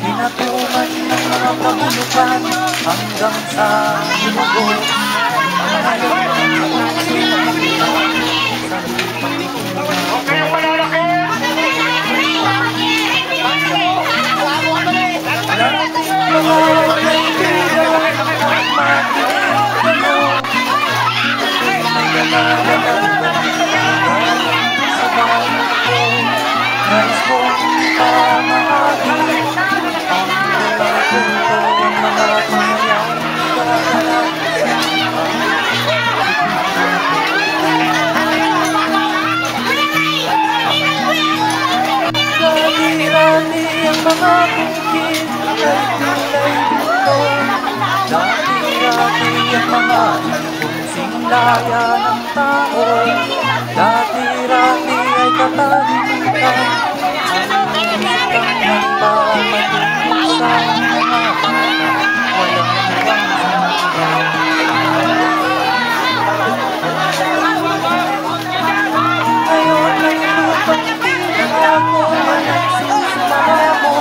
Pinatuman ng mga pabulukan hanggang sa lubog. Mga bukid ay kulay dito. Dati-dati ang mga punsing laya ng tao. Dati-dati ay katahimikan. Ang musika nagpapatungo sa mga bata. Walang ibang salita. Ngayon ay lupang tila ako managsisimula mo.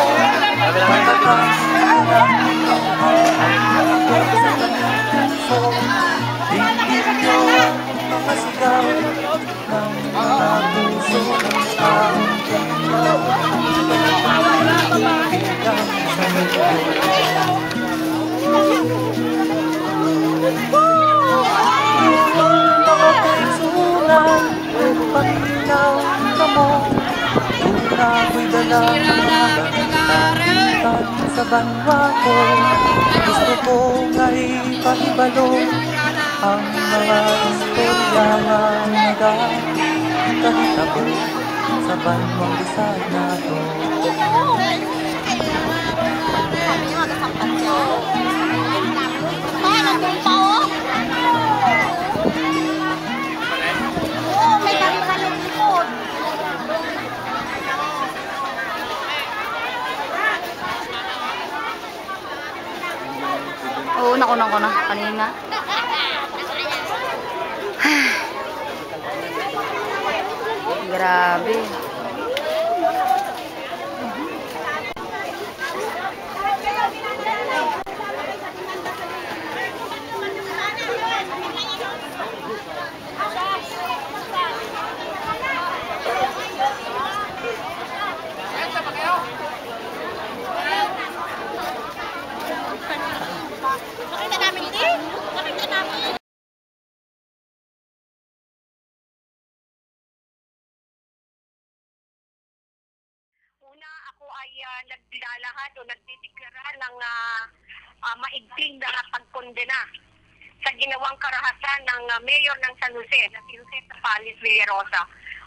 Ako'y dala sa banwa ko. Gusto kong naipahibalo ang mga istorya na nagkakahitabo sa banwang Bisaya na to. Oo, nakunang ko na kanina. Grabe. Una, ako ay naglalahad o nagdideklara ng maigting na pagkondena sa ginawang karahasan ng mayor ng San Jose, na si Jose Tapales Villarosa.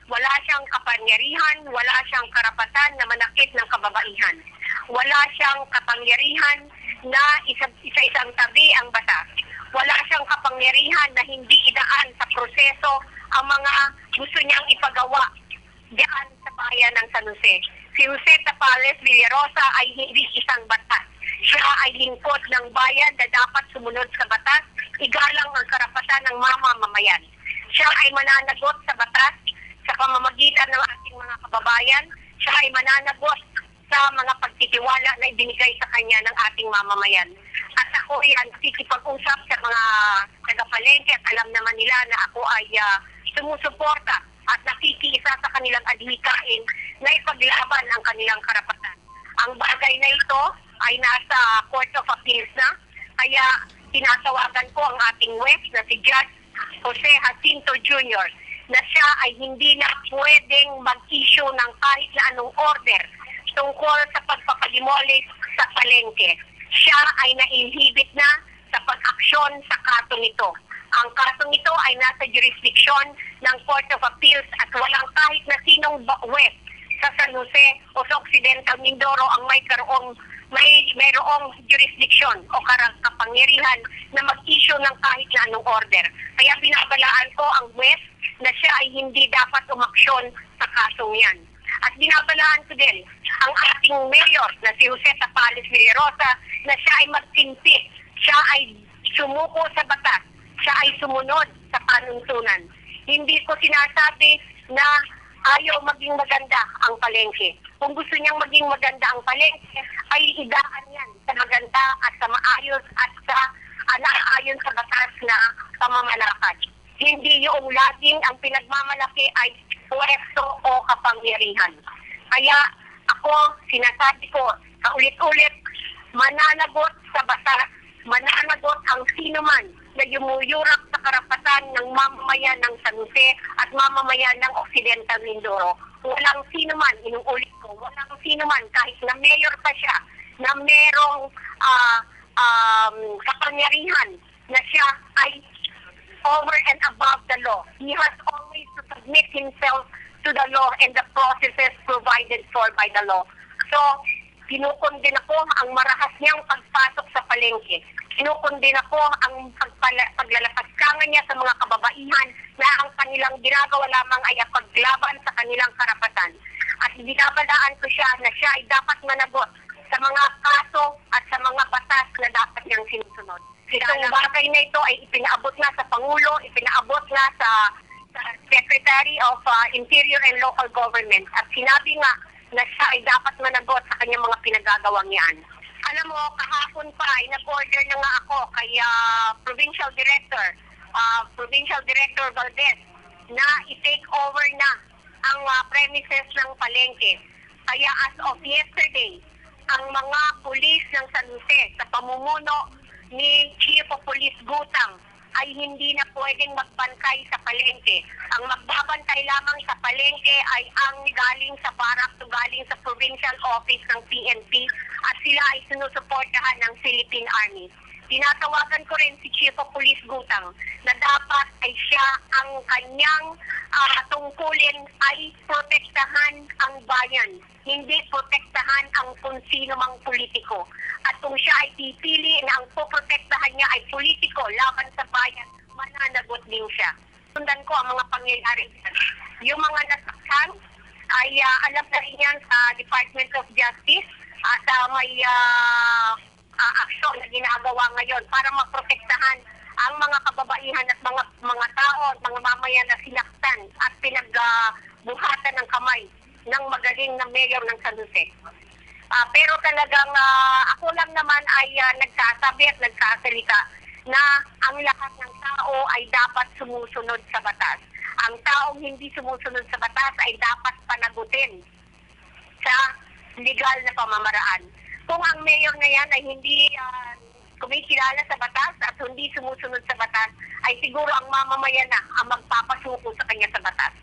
Wala siyang kapangyarihan, wala siyang karapatan na manakit ng kababaihan. Wala siyang kapangyarihan na isa-isang tabi ang batas. Wala siyang kapangyarihan na hindi idaan sa proseso ang mga gusto niyang ipagawa diyan sa bayan ng San Jose. Si Jose Tapales Villarosa ay hindi isang batas. Siya ay lingkod ng bayan na dapat sumunod sa batas, igalang ang karapatan ng mamamayan. Siya ay mananagot sa batas sa pamamagitan ng ating mga kababayan. Siya ay mananagot sa mga pagtitiwala na ibinigay sa kanya ng ating mamamayan. At ako ay nakikipag-usap sa mga taga-palengke at alam naman nila na ako ay sumusuporta at nakikiisa sa kanilang adhikain na ipaglaban ang kanilang karapatan. Ang bagay na ito ay nasa Court of Appeals na, kaya tinatawagan ko ang ating web na si Judge Jose Jacinto Jr. na siya ay hindi na pwedeng mag-issue ng kahit na anong order tungkol sa pagpapalimolish sa palengke. Siya ay na-inhibit na sa pag-aksyon sa kaso nito. Ang kasong ito ay nasa jurisdiction ng Court of Appeals at walang kahit na sinong web sa San Jose o sa Occidental Mindoro ang mayroong jurisdiction o kapangyarihan na mag-issue ng kahit na anong order. Kaya binabalaan ko ang web na siya ay hindi dapat umaksyon sa kasong yan. At binabalaan ko din ang ating mayor na si Jose Tapales Villarosa na siya ay magtimpi, siya ay sumuko sa batas, siya ay sumunod sa panuntunan. Hindi ko sinasabi na ayaw maging maganda ang palengke. Kung gusto niyang maging maganda ang palengke, ay idaan yan sa maganda at sa maayos at sa naayon sa batas na pamamalakad. Hindi yung laging ang pinagmamalaki ay pwesto o kapangyarihan. Kaya ako, sinasabi ko sa ulit-ulit, mananagot sa batas, mananagot ang sino man na yumuyurap sa karapatan ng mamamayan ng San Jose at mamamayan ng Occidental Mindoro. Walang sino man, inuulit ko, walang sino man, kahit na mayor pa siya, na merong kapangyarihan na siya ay over and above the law. He has always to submit himself to the law and the processes provided for by the law. So, kinukundin ako ang marahas niyang pagpasok sa palengke. Kinukundin ako ang paglalapaskangan niya sa mga kababaihan na ang kanilang ginagawa lamang ay paglaban sa kanilang karapatan. At binabalaan ko siya na siya ay dapat managot sa mga kaso at sa mga batas na dapat niyang sinusunod. Itong bagay na ito ay ipinaabot na sa Pangulo, ipinaabot na sa Secretary of Interior and Local Government. At sinabi nga na siya ay dapat managot sa kanyang mga pinagagawang yan. Alam mo, kahapon pa ay nag-order na nga ako kay Provincial Director Valdez na i-take over na ang premises ng palengke. Kaya as of yesterday, ang mga pulis ng San Jose sa pamumuno ni Chief of Police Gutang ay hindi na pwedeng magbantay sa palengke. Ang magbabantay lamang sa palengke ay ang galing sa barak to galing sa provincial office ng PNP at sila ay sinusuportahan ng Philippine Army. Tinatawagan ko rin si Chief of Police Gutang na dapat ay siya ang kanyang tungkulin ay protektahan ang bayan, hindi protektahan ang kung sino mang politiko. At kung siya ay pipili na ang poprotektahan niya ay politiko laban sa bayan, mananagot din siya. Sundan ko ang mga pangyayari dyan. Yung mga nasaktan ay alam na rin yan sa Department of Justice at may aksyon na ginagawa ngayon para maprotektahan ang mga kababaihan at mga tao at mga mamayan na sinaktan at pinagbuhatan ng kamay ng magaling na mayor ng San Jose. Pero talagang ako lang naman ay nagsasabi at nagsasalita na ang lahat ng tao ay dapat sumusunod sa batas. Ang taong hindi sumusunod sa batas ay dapat panagutin sa legal na pamamaraan. Kung ang mayor na yan ay hindi kumikilala sa batas at hindi sumusunod sa batas, ay siguro ang mamamayan na ang magpapasuko sa kanya sa batas.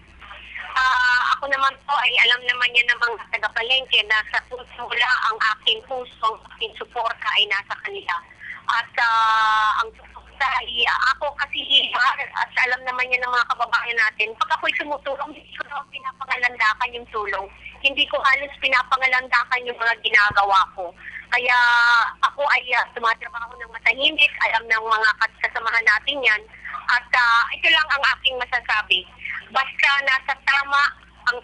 Ako naman po ay alam naman niya ng mga taga-palengke na sa pusula ang aking puso, ang aking suporta ay nasa kanila. At ang suporta ay ako kasi at alam naman niya ng mga kababayan natin, pag ako'y sumutulong, hindi ko na pinapangalandakan yung tulong. Hindi ko halos pinapangalandakan yung mga ginagawa ko. Kaya ako ay tumatrabaho ng matahimik, alam ng mga kasamahan natin yan. At ito lang ang aking masasabi. Basta nasa tama ang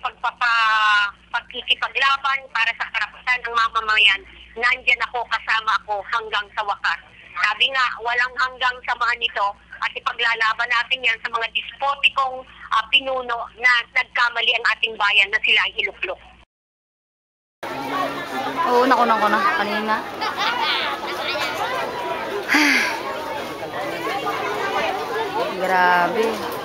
pagkikipaglaban para sa karapatan ng mamamayan, nandyan ako, kasama ako hanggang sa wakas. Sabi nga, walang hanggang samahan nito at ipaglalaban natin yan sa mga despotikong pinuno na nagkamali ang ating bayan na sila ay iluklok. Oo, nakunan ko na kanina. Grabe.